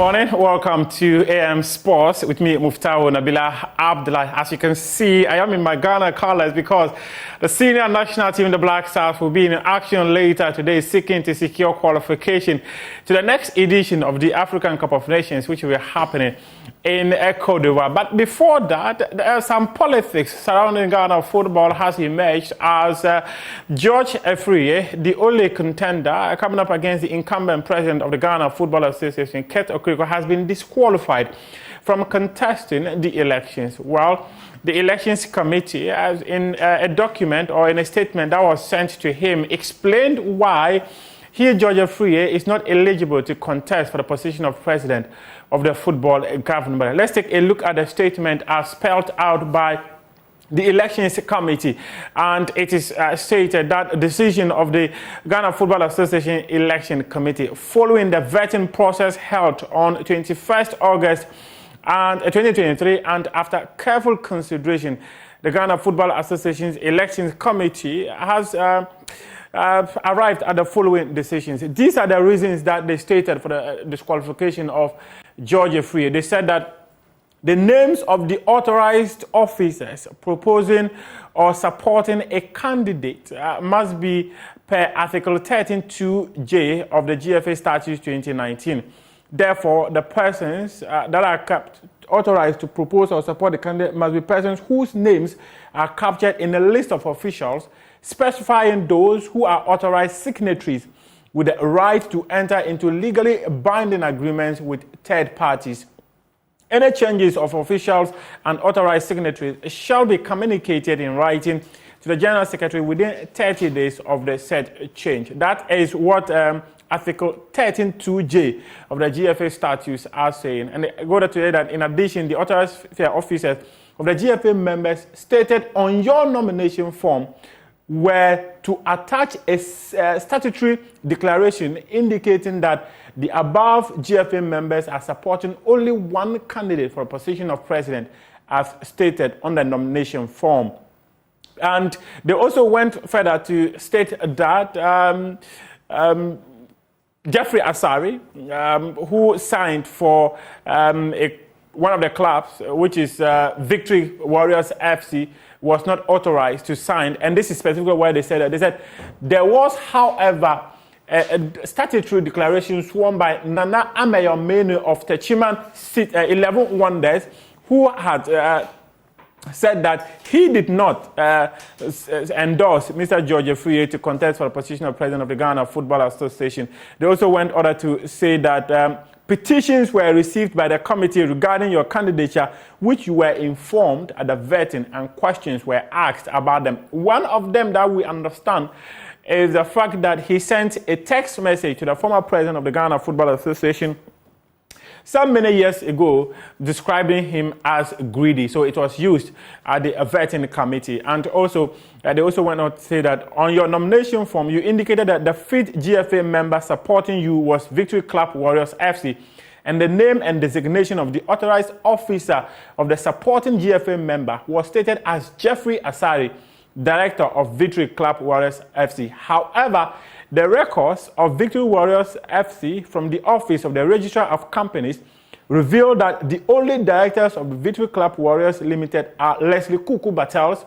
morning. Welcome to AM Sports with me, Muftahu Nabila Abdullah. As you can see, I am in my Ghana colors because the senior national team, the Black Stars, will be in action later today, seeking to secure qualification to the next edition of the African Cup of Nations, which will be happening in Cote d'Ivoire. But before that, there are some politics surrounding Ghana football has emerged as George Afriyie, the only contender coming up against the incumbent president of the Ghana Football Association, has been disqualified from contesting the elections. Well, the elections committee, as in a document or in a statement that was sent to him, explained why George Afriyie is not eligible to contest for the position of president of the football government. Let's take a look at the statement as spelled out by the Elections Committee, and it is stated that the decision of the Ghana Football Association Election Committee following the vetting process held on 21st August and 2023, and after careful consideration, the Ghana Football Association's Elections Committee has arrived at the following decisions. These are the reasons that they stated for the disqualification of George Afriyie. They said that the names of the authorized officers proposing or supporting a candidate must be per Article 13(2)(j) of the GFA Statutes 2019. Therefore, the persons that are authorized to propose or support the candidate must be persons whose names are captured in a list of officials, specifying those who are authorized signatories with the right to enter into legally binding agreements with third parties. Any changes of officials and authorized signatories shall be communicated in writing to the General Secretary within 30 days of the said change. That is what Article 13(2)(j) of the GFA statutes are saying. And they go to say that in addition, the authorized officers of the GFA members stated on your nomination form were to attach a statutory declaration indicating that the above GFA members are supporting only one candidate for a position of president, as stated on the nomination form. And they also went further to state that Jeffrey Asari, who signed for one of the clubs, which is Victory Warriors FC, was not authorized to sign. And this is specifically why they said that. They said there was, however, a statutory declaration sworn by Nana Ameyo Menu of Techiman 11 Wonders, who had said that he did not endorse Mr. George Afriyie to contest for the position of president of the Ghana Football Association. They also went on to say that petitions were received by the committee regarding your candidature, which you were informed at the vetting, and questions were asked about them. One of them that we understand is the fact that he sent a text message to the former president of the Ghana Football Association some many years ago, describing him as greedy. So it was used at the vetting committee. And also, they also went on to say that on your nomination form, you indicated that the fifth GFA member supporting you was Victory Club Warriors FC, and the name and designation of the authorized officer of the supporting GFA member was stated as Jeffrey Asari, director of Victory Club Warriors FC. However, the records of Victory Warriors FC from the office of the Registrar of Companies reveal that the only directors of the Victory Club Warriors Limited are Leslie Kuku Battels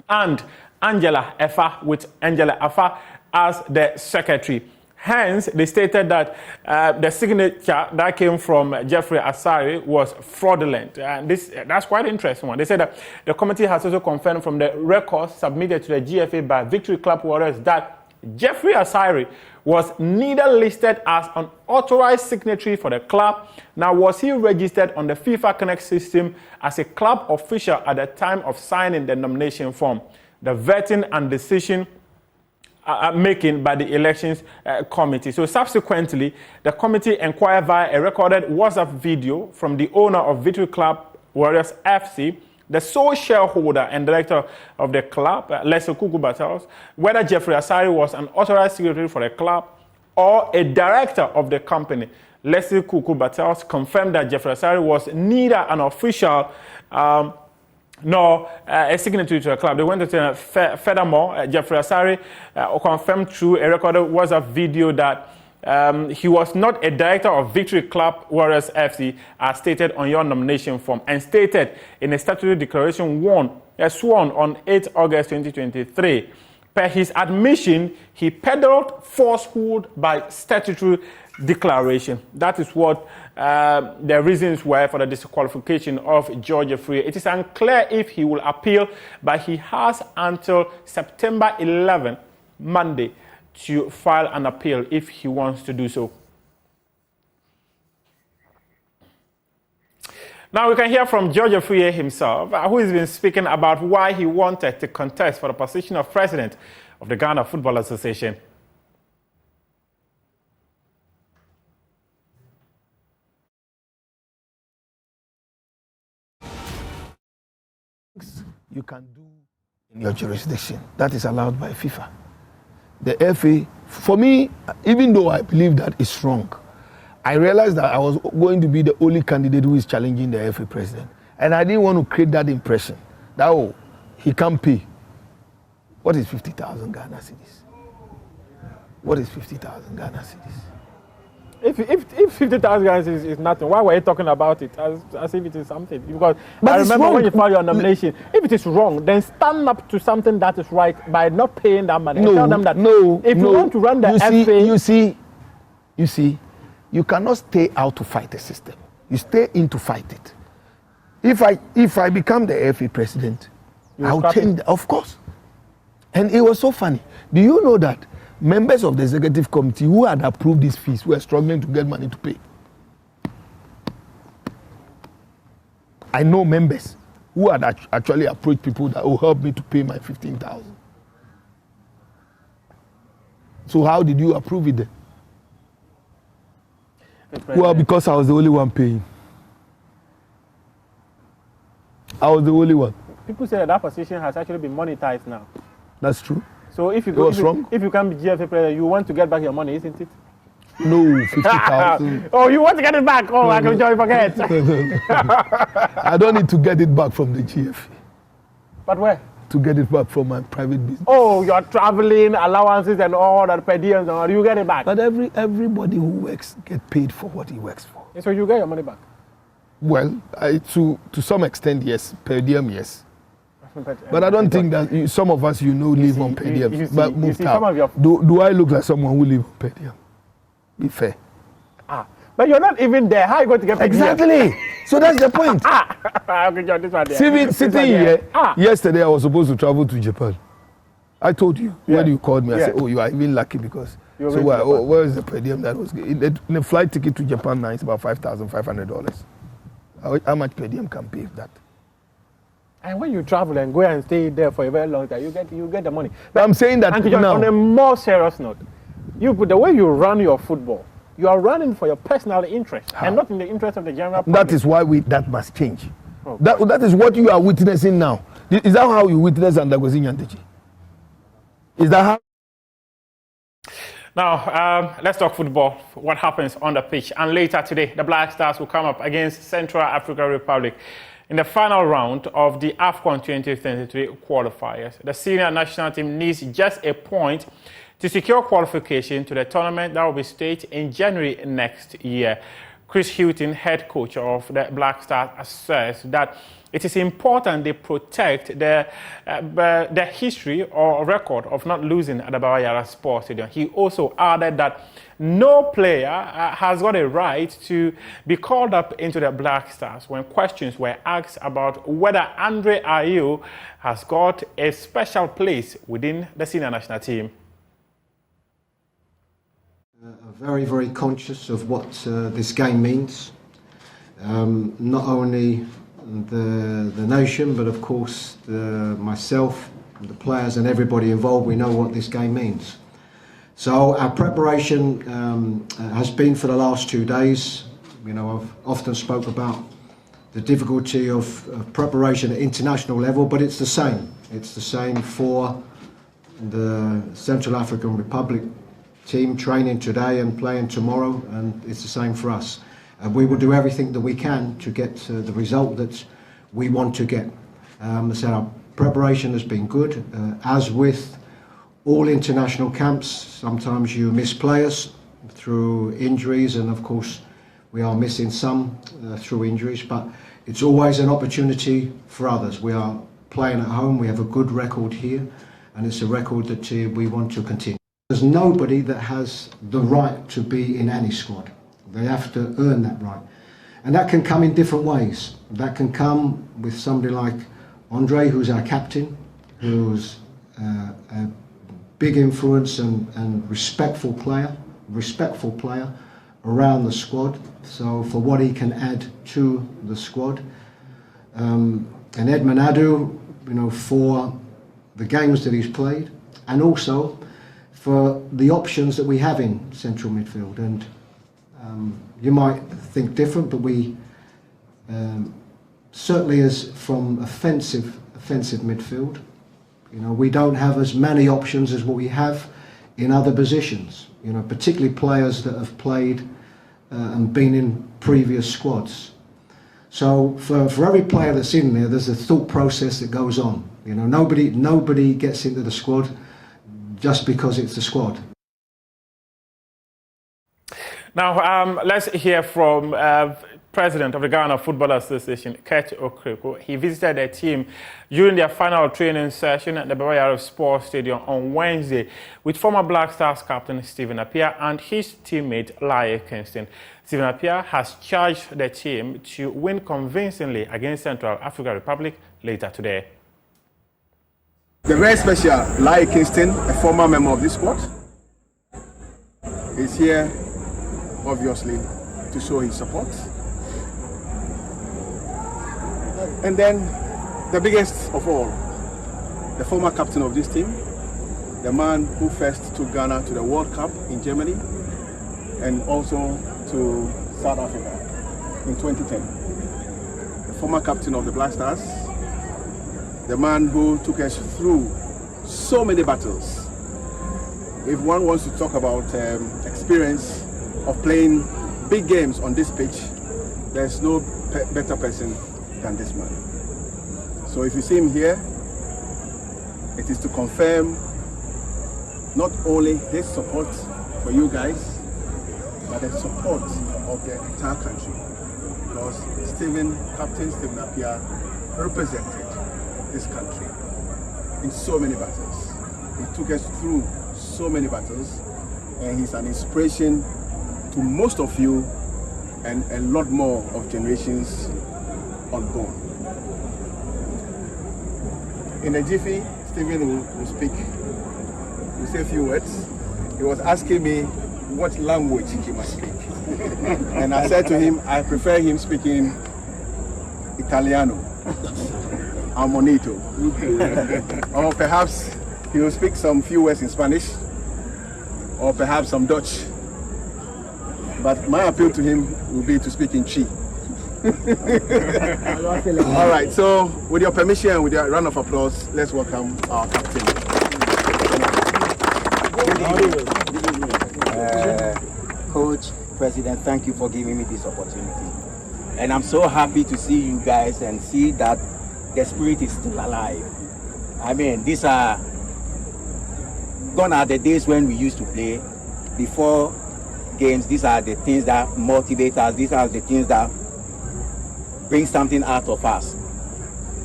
and Angela Efa, with Angela Efa as the secretary. Hence, they stated that the signature that came from Jeffrey Asari was fraudulent. And that's quite interesting one. They said that the committee has also confirmed from the records submitted to the GFA by Victory Club Warriors that Jeffrey Asari was neither listed as an authorized signatory for the club, nor was he registered on the FIFA Connect system as a club official at the time of signing the nomination form. The vetting and decision making by the elections committee. So subsequently, the committee inquired via a recorded WhatsApp video from the owner of Victory Club Warriors FC, the sole shareholder and director of the club, Leslie Kuku Battels, whether Jeffrey Asari was an authorized secretary for the club or a director of the company. Leslie Kuku Battels confirmed that Jeffrey Asari was neither an official nor a signatory to the club. They went to say, furthermore, Jeffrey Asari confirmed through a recorded WhatsApp video that he was not a director of Victory Club Warriors FC as stated on your nomination form, and stated in a statutory declaration sworn on 8 August 2023. Per his admission, he peddled falsehood by statutory declaration. That is what the reasons were for the disqualification of George Afriyie. It is unclear if he will appeal, but he has until September 11, Monday, to file an appeal if he wants to do so. Now we can hear from George Afriyie himself, who has been speaking about why he wanted to contest for the position of president of the Ghana Football Association. You can do in your jurisdiction. That is allowed by FIFA. The FA, for me, even though I believe that it's wrong, I realized that I was going to be the only candidate who is challenging the FA president. And I didn't want to create that impression that, oh, he can't pay. What is 50,000 Ghana cedis? What is 50,000 Ghana cedis? If 50,000 Ghana cedis is nothing, why were you talking about it as if it is something? Because but I remember wrong. when you filed your nomination, if it is wrong, then stand up to something that is right by not paying that money. No, and tell them that if you want to run the FA... You see, you cannot stay out to fight the system. You stay in to fight it. If I become the FA president, I'll change, of course. And it was so funny. Do you know that members of the executive committee who had approved these fees were struggling to get money to pay? I know members who had actually approached people that will help me to pay my 15,000. So how did you approve it then? Well, because I was the only one paying. I was the only one. People say that position has actually been monetized now. That's true. So if you go, if you can be GFA president, you want to get back your money, isn't it? No, 50,000. Oh, you want to get it back? Oh, I can join forget. I don't need to get it back from the GFA. But where? To get it back from my private business. Oh, your traveling allowances and all that per diems and all, you get it back. But everybody who works get paid for what he works for. And so you get your money back? Well, to some extent, yes. Per diem, yes. But I don't think that some of us, live on per diem. But moved out. Do I look like someone who live on per diem? Be fair. But you're not even there. How are you going to get per diem? Exactly. So that's the point. Okay, this one there. Sitting here, yesterday I was supposed to travel to Japan. I told you when you called me. I said, "Oh, you are even lucky because." So where is the per diem that was? The flight ticket to Japan now is about $5,500. How much per diem can pay that? And when you travel and go and stay there for a very long time, you get the money. But I'm saying that now. On a more serious note, the way you run your football, you are running for your personal interest and not in the interest of the general public. That is why that must change. Oh. That is what you are witnessing now. Is that how you witness Andagozi Nyantechi? Is that how? Now, let's talk football, what happens on the pitch. And later today, the Black Stars will come up against Central African Republic in the final round of the AFCON 2023 qualifiers. The senior national team needs just a point to secure qualification to the tournament that will be staged in January next year. Chris Hilton, head coach of the Black Stars, says that it is important they protect the history or record of not losing at the Baba Yara Sports Stadium. He also added that no player has got a right to be called up into the Black Stars when questions were asked about whether Andre Ayew has got a special place within the senior national team. Very, very conscious of what this game means. Not only the nation, but of course myself, the players and everybody involved, we know what this game means. So our preparation has been for the last 2 days. I've often spoke about the difficulty of preparation at international level, but it's the same. It's the same for the Central African Republic team training today and playing tomorrow, and it's the same for us. We will do everything that we can to get the result that we want to get. So our preparation has been good. As with all international camps, sometimes you miss players, through injuries, and of course we are missing some through injuries, but it's always an opportunity for others. We are playing at home, we have a good record here, and it's a record that we want to continue. There's nobody that has the right to be in any squad. They have to earn that right. And that can come in different ways. That can come with somebody like Andre, who's our captain, who's a big influence and respectful player around the squad. So for what he can add to the squad. And Edmund Adu, you know, for the games that he's played, and also for the options that we have in central midfield. And you might think different, but we certainly, as from offensive midfield, you know, we don't have as many options as what we have in other positions. You know, particularly players that have played and been in previous squads. So for every player that's in there, there's a thought process that goes on. You know, nobody gets into the squad just because it's the squad. Now, let's hear from President of the Ghana Football Association, Kurt Okreko. He visited the team during their final training session at the Bawayaro Sports Stadium on Wednesday with former Black Stars captain Stephen Appiah and his teammate Lai Kingston. Stephen Appiah has charged the team to win convincingly against Central African Republic later today. The very special Lai Kingston, a former member of this squad, is here obviously to show his support. And then the biggest of all, the former captain of this team, the man who first took Ghana to the World Cup in Germany and also to South Africa in 2010. The former captain of the Black Stars, the man who took us through so many battles. If one wants to talk about experience of playing big games on this pitch, there's no better person than this man. So if you see him here, it is to confirm not only his support for you guys, but the support of the entire country. Because Captain Stephen Appiah represented this country in so many battles. He took us through so many battles, and he's an inspiration to most of you and a lot more of generations unborn. In a jiffy, Stephen will speak, will say a few words. He was asking me what language he must speak. And I said to him, I prefer him speaking Italiano, Amonito. Or perhaps he will speak some few words in Spanish, or perhaps some Dutch. But my appeal to him will be to speak in Chi. All right, so with your permission and with your round of applause, let's welcome our captain. Coach, President, thank you for giving me this opportunity. And I'm so happy to see you guys and see that the spirit is still alive. I mean, these are gone are the days when we used to play before games. These are the things that motivate us. These are the things that bring something out of us.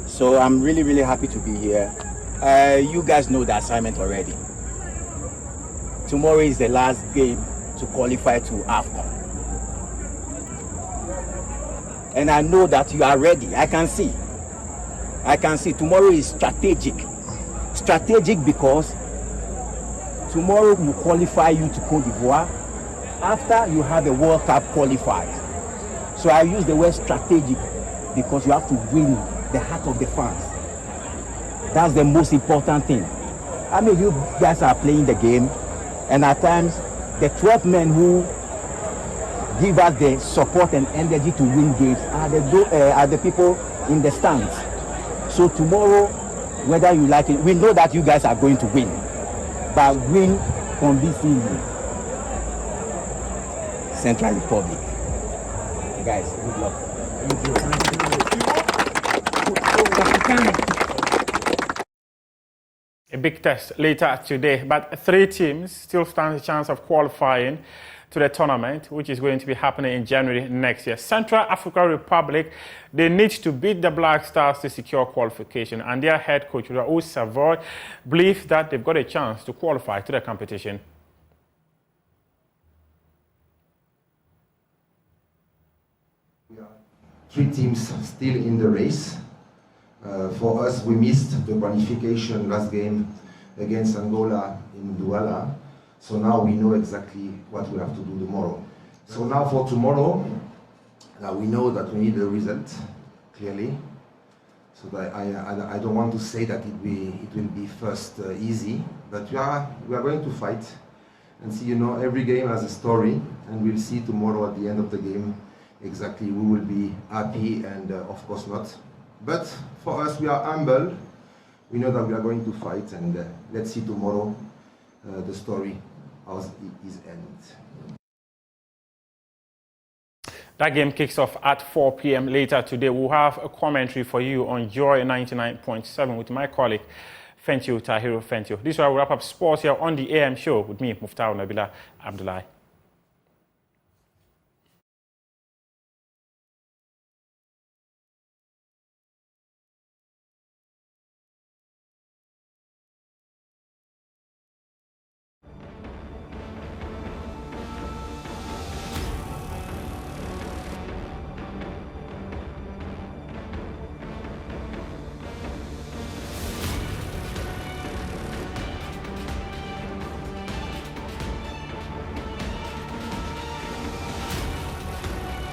So I'm really, really happy to be here. You guys know the assignment already. Tomorrow is the last game to qualify to AFCON. And I know that you are ready. I can see. Tomorrow is strategic. Strategic because tomorrow will qualify you to Côte d'Ivoire after you have the World Cup qualified. So I use the word strategic because you have to win the heart of the fans. That's the most important thing. I mean, you guys are playing the game, and at times the 12 men who give us the support and energy to win games are the people in the stands. So tomorrow, whether you like it, we know that you guys are going to win, but win convincingly. Central Republic. Guys, good luck. Thank you. A big test later today, but 3 teams still stand a chance of qualifying to the tournament, which is going to be happening in January next year. Central African Republic, they need to beat the Black Stars to secure qualification, and their head coach, Raoul Savoy, believes that they've got a chance to qualify to the competition. Three teams still in the race. For us, we missed the qualification last game against Angola in Douala. So now we know exactly what we have to do tomorrow. So now for tomorrow, we know that we need a result, clearly. So that I don't want to say that it will be first easy, but we are going to fight and see, every game has a story, and we'll see tomorrow at the end of the game exactly who will be happy and of course not. But for us, we are humble. We know that we are going to fight, and let's see tomorrow the story, how it is ended. That game kicks off at 4 p.m. later today. We'll have a commentary for you on Joy 99.7 with my colleague, Fentio Tahiru Fentio. This is where we wrap up sports here on the AM show with me, Muftau Nabila Abdullahi.